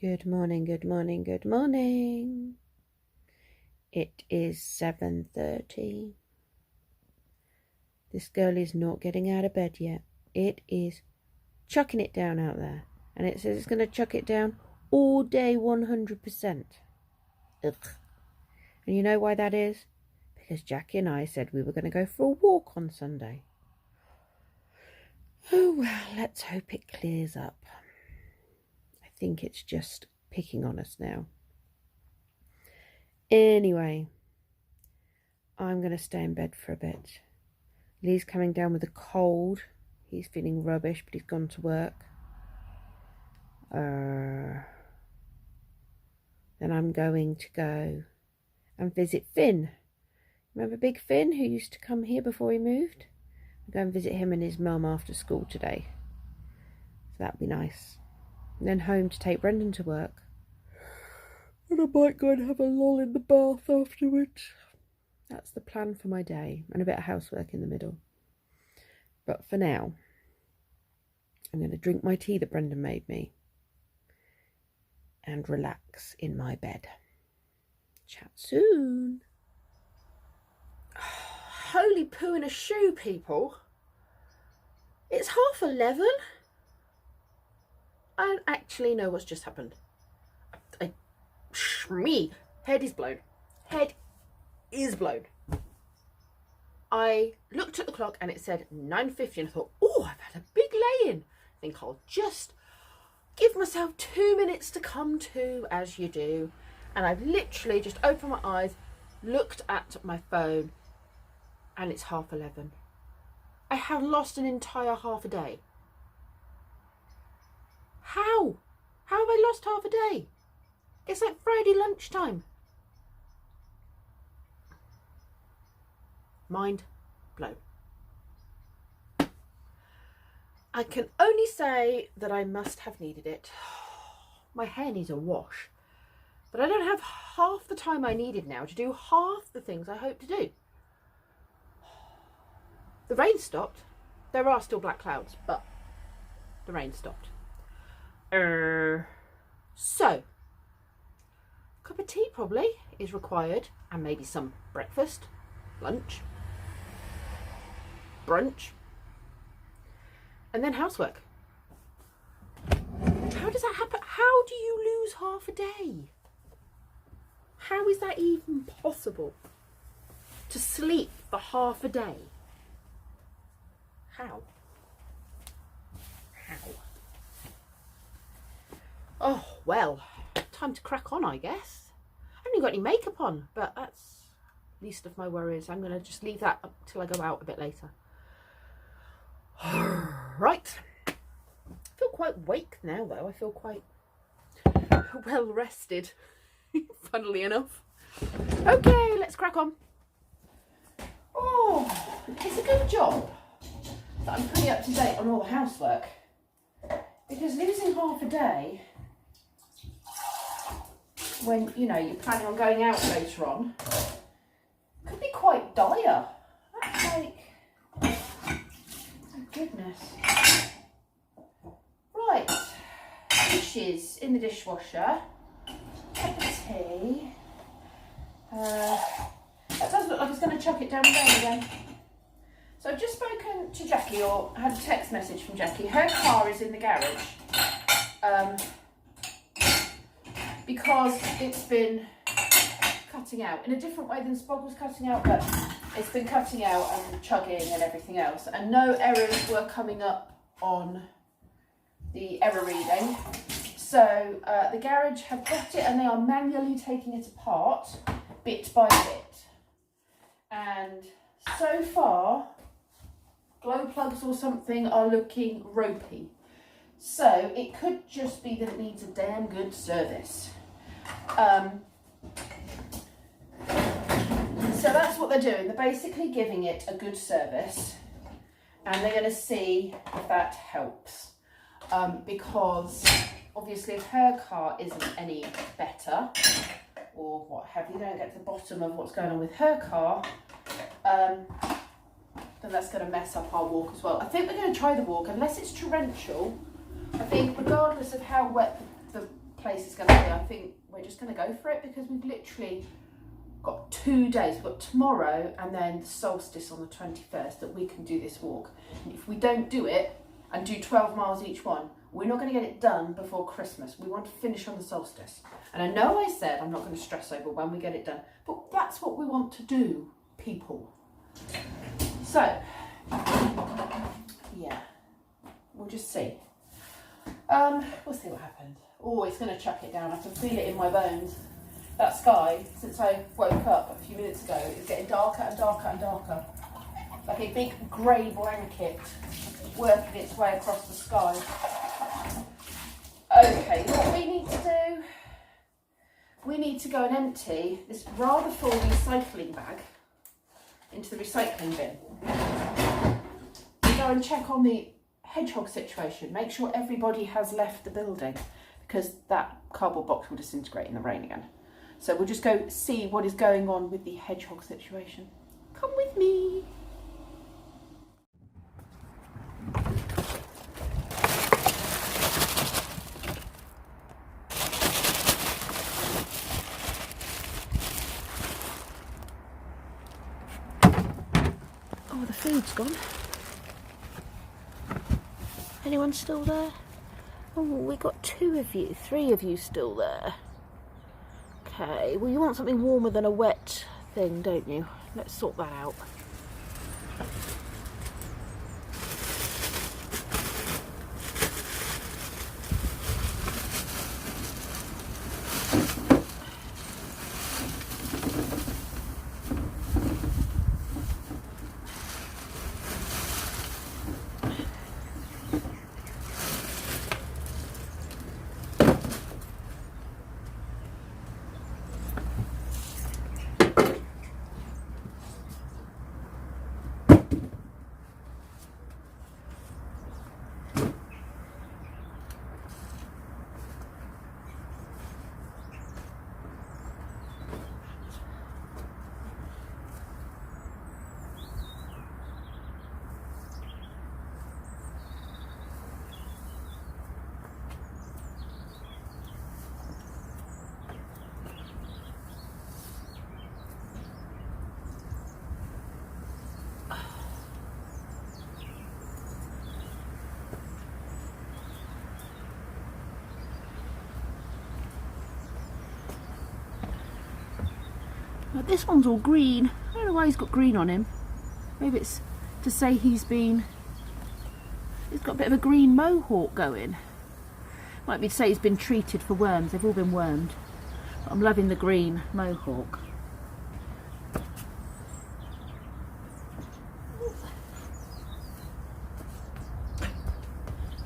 Good morning, good morning, good morning. It is 7:30. This girl is not getting out of bed yet. It is chucking it down out there. And it says it's going to chuck it down all day 100%. Ugh. And you know why that is? Because Jackie and I said we were going to go for a walk on Sunday. Oh well, let's hope it clears up. I think it's just picking on us now. Anyway, I'm going to stay in bed for a bit. Lee's coming down with a cold. He's feeling rubbish, but he's gone to work. Then I'm going to go and visit Finn. Remember Big Finn, who used to come here before he moved? I'm going to visit him and his mum after school today. So that'll be nice. And then home to take Brendan to work. And I might go and have a lull in the bath afterwards. That's the plan for my day. And a bit of housework in the middle. But for now, I'm going to drink my tea that Brendan made me. And relax in my bed. Chat soon. Holy poo in a shoe, people. It's 11:30. I don't actually know what's just happened. Me, head is blown. Head is blown. I looked at the clock and it said 9:50 and I thought, oh, I've had a big lay-in. I think I'll just give myself 2 minutes to come to, as you do. And I've literally just opened my eyes, looked at my phone, and it's 11:30. I have lost an entire half a day. How? How have I lost half a day? It's like Friday lunchtime. Mind blown. I can only say that I must have needed it. My hair needs a wash. But I don't have half the time I needed now to do half the things I hope to do. The rain stopped. There are still black clouds, but the rain stopped. So, a cup of tea probably is required, and maybe some breakfast, lunch, brunch, and then housework. How does that happen? How do you lose half a day? How is that even possible? To sleep for half a day? How? Oh, well, time to crack on, I guess. I haven't even got any makeup on, but that's least of my worries. I'm going to just leave that up till I go out a bit later. Right. I feel quite awake now, though. I feel quite well rested, funnily enough. Okay, let's crack on. Oh, it's a good job that I'm pretty up to date on all the housework. Because losing half a day, when, you know, you're planning on going out later on, could be quite dire. That's like, oh goodness. Right, dishes in the dishwasher, cup of tea. That does look like it's going to chuck it down there again. So I've just spoken to Jackie, or had a text message from Jackie. Her car is in the garage because it's been cutting out in a different way than Spog was cutting out, but it's been cutting out and chugging and everything else, and no errors were coming up on the error reading. So the garage have got it and they are manually taking it apart bit by bit, and so far glow plugs or something are looking ropey, so it could just be that it needs a damn good service. So that's what they're doing. They're basically giving it a good service, and they're going to see if that helps, because obviously if her car isn't any better or what have you, don't get to the bottom of what's going on with her car, then that's going to mess up our walk as well. I think we're going to try the walk, unless it's torrential. I think regardless of how wet the place is going to be, I think we're just going to go for it, because we've literally got 2 days. We've got tomorrow and then the solstice on the 21st that we can do this walk. And if we don't do it and do 12 miles each one, we're not going to get it done before Christmas. We want to finish on the solstice. And I know I said I'm not going to stress over when we get it done, but that's what we want to do, people. So, yeah, we'll just see. We'll see what happens. Oh, it's going to chuck it down. I can feel it in my bones. That sky, since I woke up a few minutes ago, is getting darker and darker and darker. Like a big grey blanket working its way across the sky. Okay, what we need to do, we need to go and empty this rather full recycling bag into the recycling bin. Go and check on the hedgehog situation, make sure everybody has left the building, because that cardboard box will disintegrate in the rain again. So we'll just go see what is going on with the hedgehog situation. Come with me. Oh, the food's gone. Anyone still there? Oh, we got 2 of you, 3 of you still there. Okay, well you want something warmer than a wet thing, don't you? Let's sort that out. Now this one's all green. I don't know why he's got green on him. Maybe it's to say he's got a bit of a green mohawk going. Might be to say he's been treated for worms. They've all been wormed. But I'm loving the green mohawk.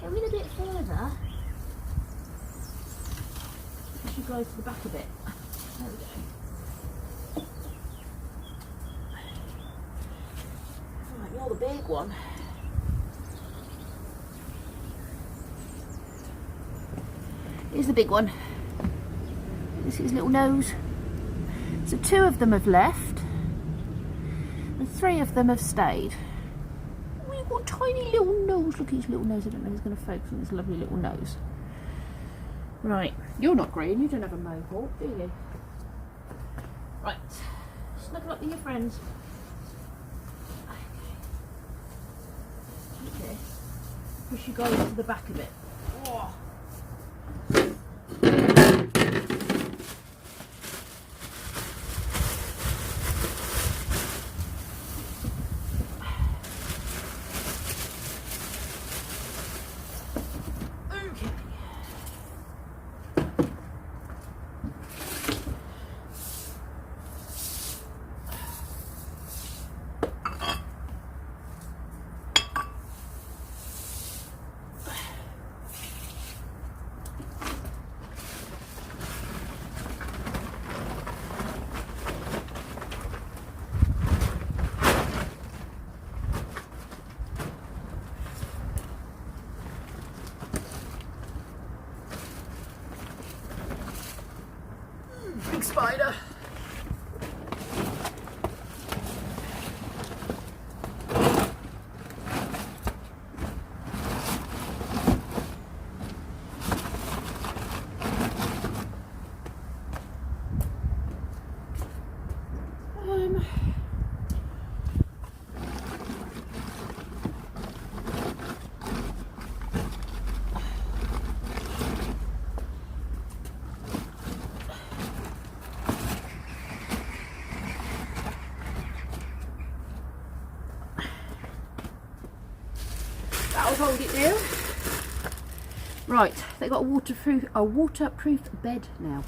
Go in a bit further. Push you guys to the back a bit. There we go. You're the big one. Here's the big one. This is his little nose. So 2 of them have left and 3 of them have stayed. Oh, you've got a tiny little nose. Look at his little nose. I don't know who's going to focus on this lovely little nose. Right, you're not green. You don't have a mohawk, do you? Right, snuggle up with your friends. Okay. Push you guys to the back of it. Oh. Big spider. fold it down. Right, they've got a waterproof bed now,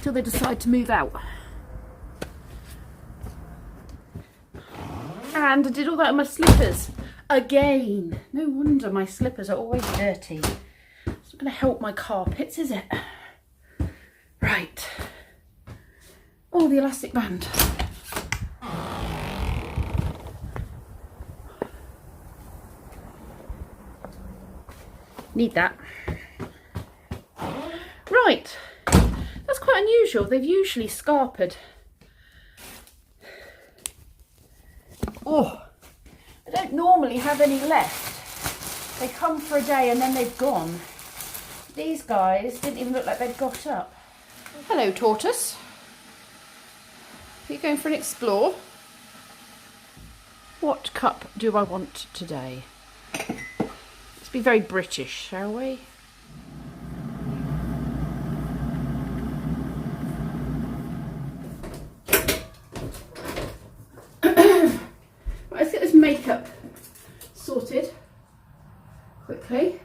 till they decide to move out. And I did all that on my slippers again. No wonder my slippers are always dirty. It's not going to help my carpets, is it? Right. Oh, the elastic band. Need that. Right. That's quite unusual. They've usually scarpered. Oh, I don't normally have any left. They come for a day and then they've gone. These guys didn't even look like they'd got up. Hello, tortoise. Are you going for an explore? What cup do I want today? Let's be very British, shall we? Let's get this makeup sorted quickly. I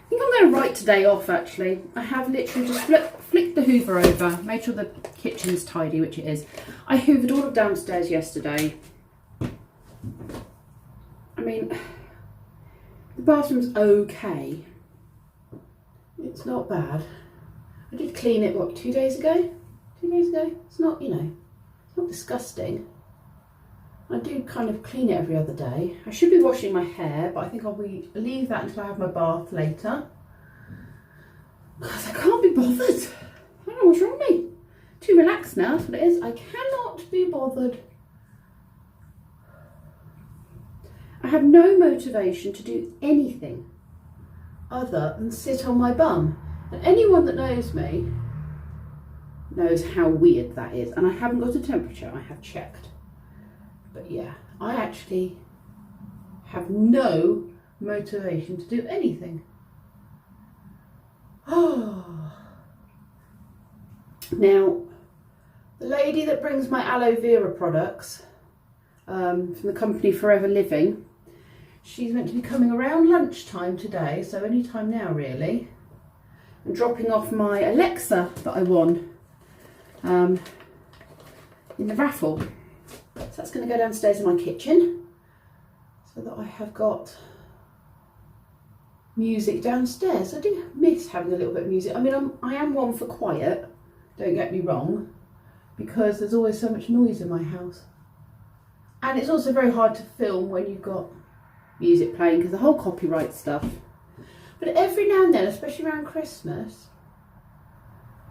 think I'm going to write today off actually. I have literally just flicked the hoover over, made sure the kitchen's tidy, which it is. I hoovered all of downstairs yesterday. I mean, the bathroom's okay. It's not bad. I did clean it, what, 2 days ago? 2 days ago? It's not, you know, it's not disgusting. I do kind of clean it every other day. I should be washing my hair, but I think I'll leave that until I have my bath later. Because I can't be bothered. I don't know what's wrong with me. Too relaxed now, that's what it is. I cannot be bothered. I have no motivation to do anything other than sit on my bum. And anyone that knows me knows how weird that is. And I haven't got a temperature, I have checked. But yeah, I actually have no motivation to do anything. Oh. Now, the lady that brings my aloe vera products from the company Forever Living, she's meant to be coming around lunchtime today, so any time now really, and dropping off my Alexa that I won in the raffle. So that's going to go downstairs in my kitchen so that I have got music downstairs. I do miss having a little bit of music. I mean, I am one for quiet, don't get me wrong, because there's always so much noise in my house. And it's also very hard to film when you've got music playing because the whole copyright stuff. But every now and then, especially around Christmas,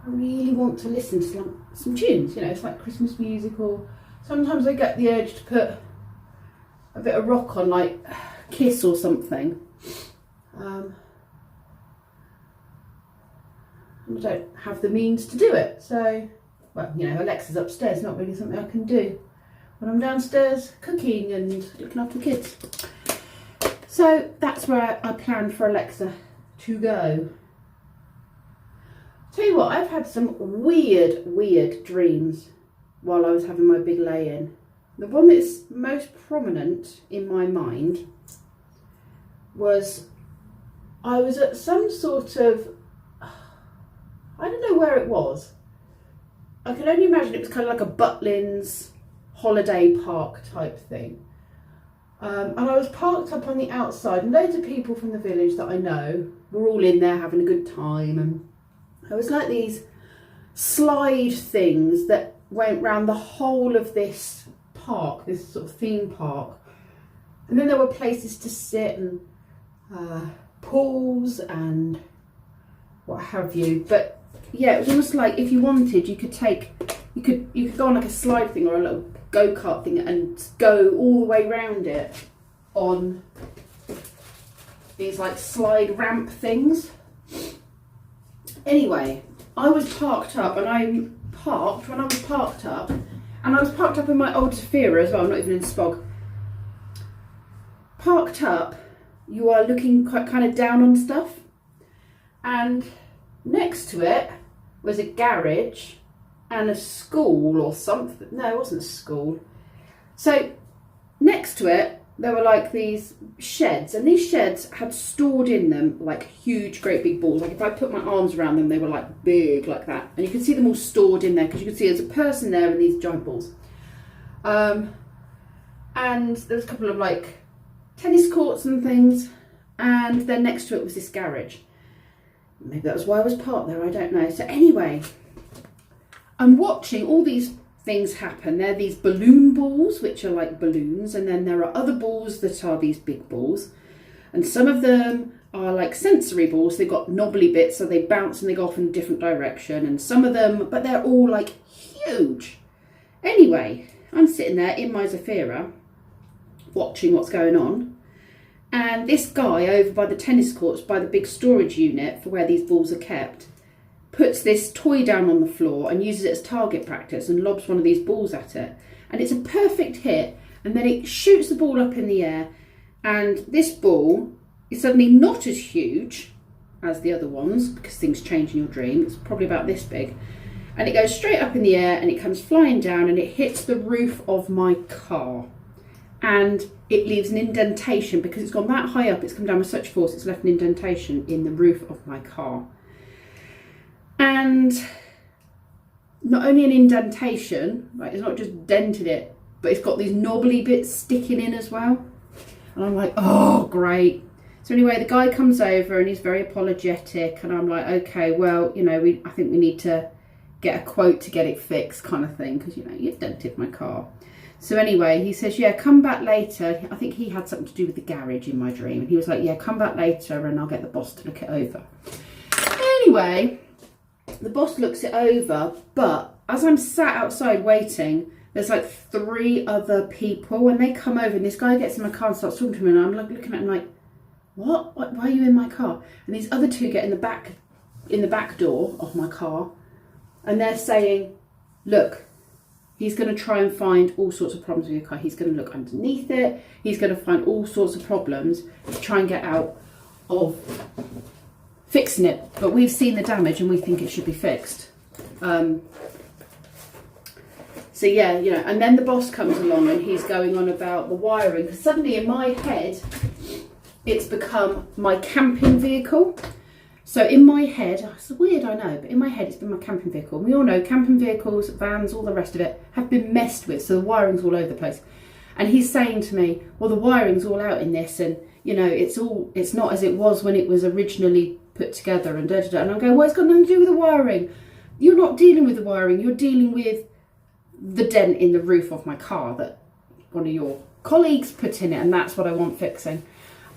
I really want to listen to some tunes. You know, it's like Christmas music, or sometimes I get the urge to put a bit of rock on, like Kiss or something. And I don't have the means to do it. So, well, you know, Alexa's upstairs, not really something I can do when I'm downstairs cooking and looking after the kids. So that's where I planned for Alexa to go. Tell you what, I've had some weird dreams while I was having my big lay-in. The one that's most prominent in my mind was I was at some sort of, I don't know where it was. I can only imagine it was kind of like a Butlins holiday park type thing. And I was parked up on the outside, and loads of people from the village that I know were all in there having a good time. And there was like these slide things that went round the whole of this park, this sort of theme park. And then there were places to sit and pools and what have you. But yeah, it was almost like if you wanted, you could go on like a slide thing or a little go-kart thing and go all the way around it on these like slide ramp things. Anyway, I was parked up, and I was parked up in my old Zafira as well, not even in Spog. Parked up, you are looking quite kind of down on stuff, and next to it was a garage and a school or something. No, it wasn't a school. So next to it there were like these sheds, and these sheds had stored in them like huge, great big balls. Like if I put my arms around them, they were like big like that. And you can see them all stored in there because you can see there's a person there and these giant balls. And there's a couple of like tennis courts and things. And then next to it was this garage. Maybe that was why I was parked there, I don't know. So anyway, I'm watching all these things happen. There are these balloon balls, which are like balloons, and then there are other balls that are these big balls, and some of them are like sensory balls. They've got knobbly bits, so they bounce and they go off in a different direction, and some of them, but they're all like huge. Anyway, I'm sitting there in my Zafira watching what's going on, and this guy over by the tennis courts, by the big storage unit for where these balls are kept, puts this toy down on the floor and uses it as target practice and lobs one of these balls at it. And it's a perfect hit, and then it shoots the ball up in the air, and this ball is suddenly not as huge as the other ones because things change in your dream. It's probably about this big. And it goes straight up in the air and it comes flying down and it hits the roof of my car. And it leaves an indentation because it's gone that high up, it's come down with such force, it's left an indentation in the roof of my car. And not only an indentation, right, it's not just dented it, but it's got these knobbly bits sticking in as well. And I'm like, oh, great. So anyway, the guy comes over and he's very apologetic. And I'm like, okay, well, you know, I think we need to get a quote to get it fixed kind of thing. Because, you know, you've dented my car. So anyway, he says, yeah, come back later. I think he had something to do with the garage in my dream. And he was like, yeah, come back later and I'll get the boss to look it over. Anyway, the boss looks it over, but as I'm sat outside waiting, there's like 3 other people, and they come over, and this guy gets in my car and starts talking to me, and I'm like looking at him like, what? Why are you in my car? And these other 2 get in the back door of my car, and they're saying, look, he's going to try and find all sorts of problems with your car. He's going to look underneath it. He's going to find all sorts of problems to try and get out of fixing it, but we've seen the damage and we think it should be fixed. So yeah, you know, and then the boss comes along and he's going on about the wiring, because suddenly in my head it's become my camping vehicle. So in my head, it's weird, I know, but in my head it's been my camping vehicle. We all know camping vehicles, vans, all the rest of it have been messed with, so the wiring's all over the place. And he's saying to me, well, the wiring's all out in this, and you know, it's not as it was when it was originally put together, and da da da. And I'm going, well, it's got nothing to do with the wiring. You're not dealing with the wiring, you're dealing with the dent in the roof of my car that one of your colleagues put in it, and that's what I want fixing.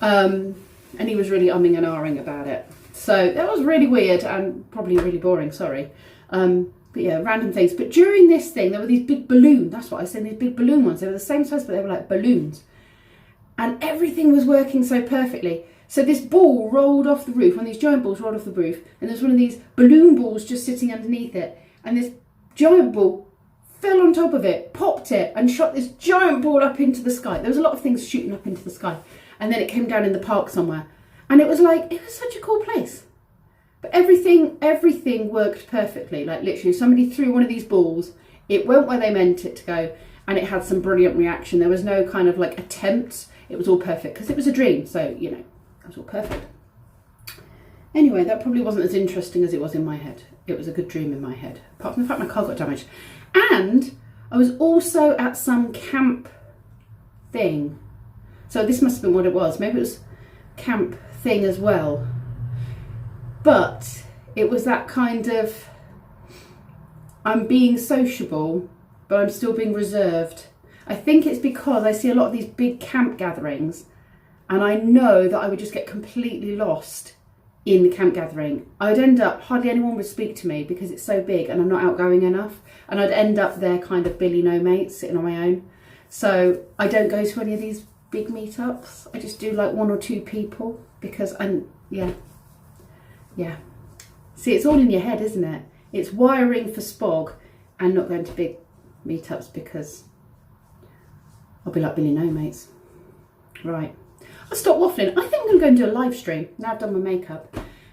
And he was really umming and ahhing about it. So that was really weird and probably really boring, sorry. But yeah, random things. But during this thing, there were these big balloons, that's what I was saying, these big balloon ones. They were the same size, but they were like balloons. And everything was working so perfectly. So this ball rolled off the roof, one of these giant balls rolled off the roof, and there's one of these balloon balls just sitting underneath it. And this giant ball fell on top of it, popped it, and shot this giant ball up into the sky. There was a lot of things shooting up into the sky. And then it came down in the park somewhere. And it was like, it was such a cool place. But everything worked perfectly. Like literally, somebody threw one of these balls, it went where they meant it to go, and it had some brilliant reaction. There was no kind of like attempts. It was all perfect because it was a dream. So, you know, it was all perfect. Anyway, that probably wasn't as interesting as it was in my head. It was a good dream in my head, apart from the fact my car got damaged. And I was also at some camp thing. So this must have been what it was. Maybe it was camp thing as well. But it was that kind of, I'm being sociable, but I'm still being reserved. I think it's because I see a lot of these big camp gatherings, and I know that I would just get completely lost in the camp gathering. I'd end up, hardly anyone would speak to me because it's so big and I'm not outgoing enough. And I'd end up there kind of Billy no mates, sitting on my own. So I don't go to any of these big meetups. I just do like 1 or 2 people because yeah. See, it's all in your head, isn't it? It's wiring for spog and not going to big meetups because I'll be like Billy no mates. Right. I'll stop waffling. I think I'm going to go and do a live stream. Now I've done my makeup.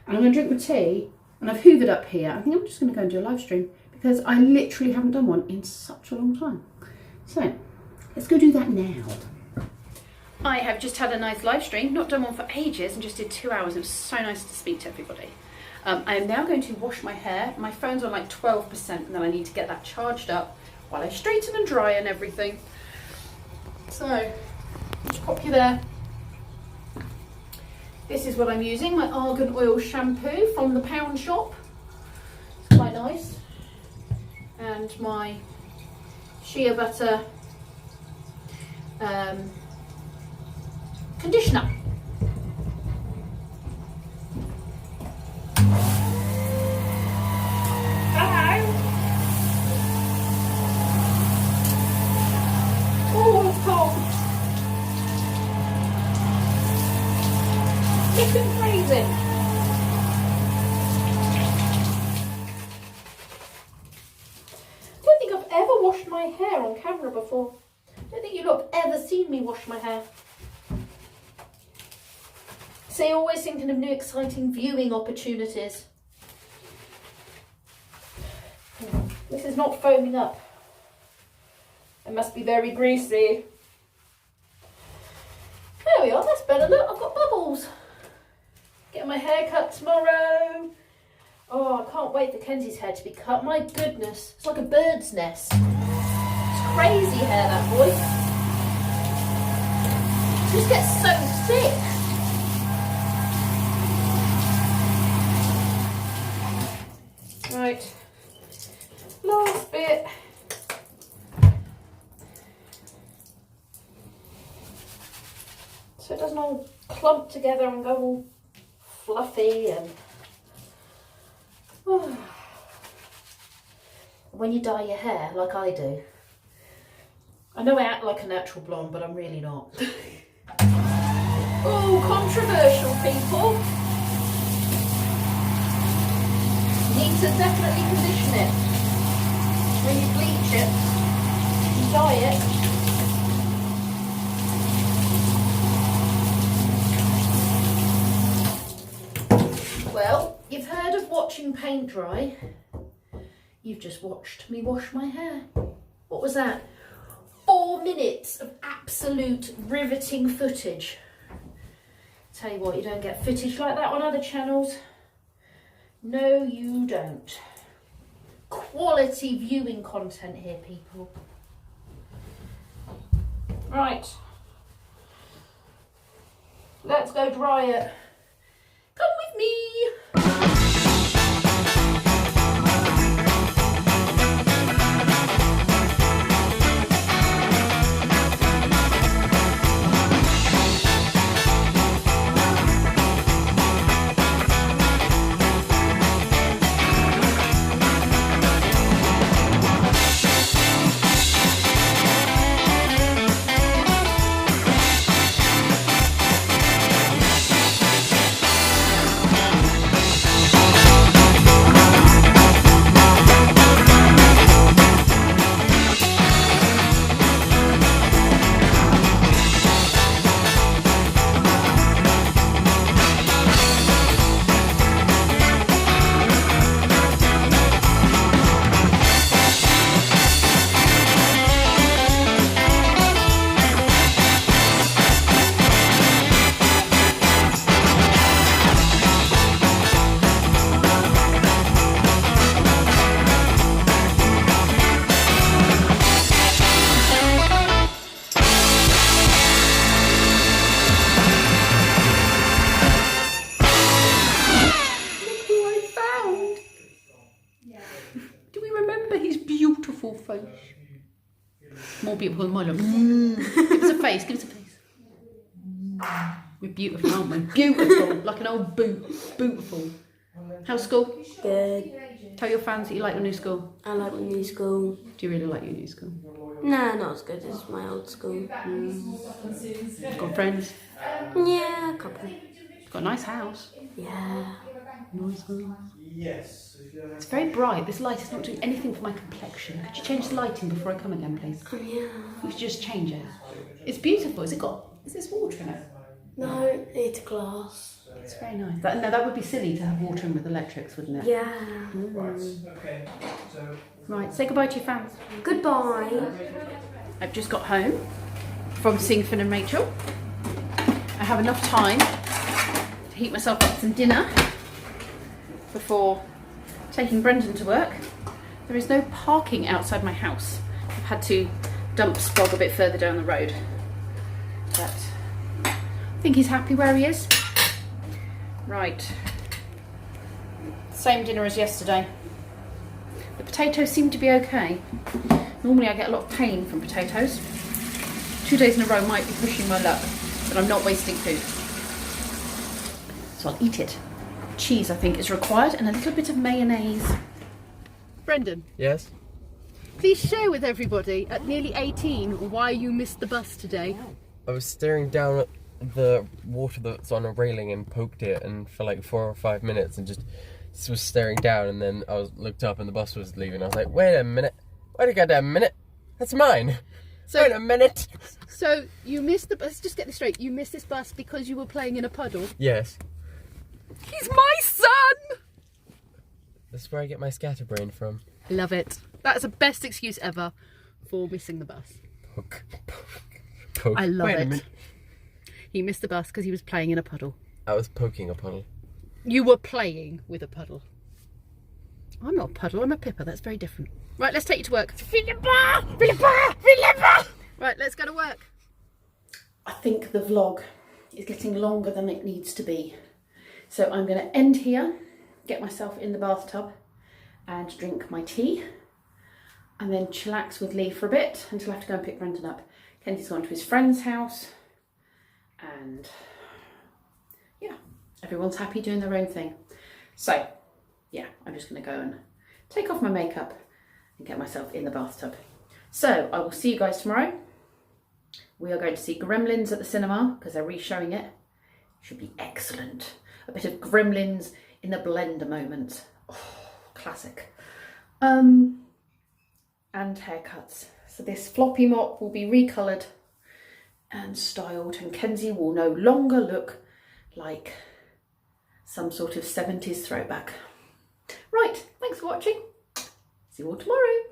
And I'm going to drink my tea. And I've hoovered up here. I think I'm just going to go and do a live stream. Because I literally haven't done one in such a long time. So, let's go do that now. I have just had a nice live stream, not done one for ages, and just did 2 hours. It was so nice to speak to everybody. I am now going to wash my hair. My phone's on like 12%, and then I need to get that charged up while I straighten and dry and everything. So, just pop you there. This is what I'm using, my argan oil shampoo from the pound shop. It's quite nice. And my shea butter conditioner. Oh, it's cold. It's been freezing. I don't think I've ever washed my hair on camera before. I don't think you lot have ever seen me wash my hair. So you're always thinking of new exciting viewing opportunities. This is not foaming up. It must be very greasy. There we are, that's better. Look, I've got bubbles. Getting my hair cut tomorrow. Oh, I can't wait for Kenzie's hair to be cut. My goodness, it's like a bird's nest. It's crazy hair, that boy. It just gets so thick. Right, last bit. So it doesn't all clump together and go all fluffy and... Oh. When you dye your hair, like I do, I know I act like a natural blonde, but I'm really not. Oh, controversial, people. Need to definitely condition it. When you bleach it, you dye it. Well, you've heard of watching paint dry. You've just watched me wash my hair. What was that? 4 minutes of absolute riveting footage. Tell you what, you don't get footage like that on other channels. No, you don't. Quality viewing content here, people. Right. Let's go dry it. Come with me. More beautiful than mine. Give us a face, give us a face. We're beautiful, aren't we? Beautiful, like an old boot. Beautiful. How's school? Good. Tell your fans that you like your new school. I like my new school. Do you really like your new school? No, not as good as my old school. Got friends? Yeah, a couple. Got a nice house. Yeah. Nice house. It's very bright. This light is not doing anything for my complexion. Could you change the lighting before I come again, please? Yeah. We should just change it. It's beautiful. Is this water in it? No, it's glass. It's very nice. That would be silly to have water in with electrics, wouldn't it? Yeah. Right, say goodbye to your fans. Goodbye. I've just got home from seeing Finn and Rachel. have enough time to heat myself up some dinner before taking Brendan to work. There is no parking outside my house. I've had to dump Spog a bit further down the road. But I think he's happy where he is. Right. Same dinner as yesterday. The potatoes seem to be okay. Normally I get a lot of pain from potatoes. 2 days in a row might be pushing my luck, but I'm not wasting food. So I'll eat it. Cheese, I think, is required, and a little bit of mayonnaise. Brendan. Yes? Please share with everybody at nearly 18 why you missed the bus today. I was staring down at the water that's on a railing and poked it, and for like 4 or 5 minutes, and just was staring down, and then I looked up and the bus was leaving. I was like, wait a minute. Wait a goddamn minute. That's mine. So, wait a minute. So you missed the bus. Let's just get this straight. You missed this bus because you were playing in a puddle? Yes. He's my son! That's where I get my scatterbrain from. Love it. That's the best excuse ever for missing the bus. Poke. Poke. I love Wait a it. minute. He missed the bus because he was playing in a puddle. I was poking a puddle. You were playing with a puddle. I'm not a puddle, I'm a pipper. That's very different. Right, let's take you to work. Philippa! Philippa! Philippa! Right, let's go to work. I think the vlog is getting longer than it needs to be. So I'm going to end here, get myself in the bathtub and drink my tea, and then chillax with Lee for a bit until I have to go and pick Brendan up. Kenzie's gone to his friend's house, and yeah, everyone's happy doing their own thing. So yeah, I'm just going to go and take off my makeup and get myself in the bathtub. So I will see you guys tomorrow. We are going to see Gremlins at the cinema because they're re-showing it. Should be excellent. A bit of Gremlins in the blender moment. Oh, classic. And haircuts. So this floppy mop will be recoloured and styled, and Kenzie will no longer look like some sort of 70s throwback. Right, thanks for watching. See you all tomorrow.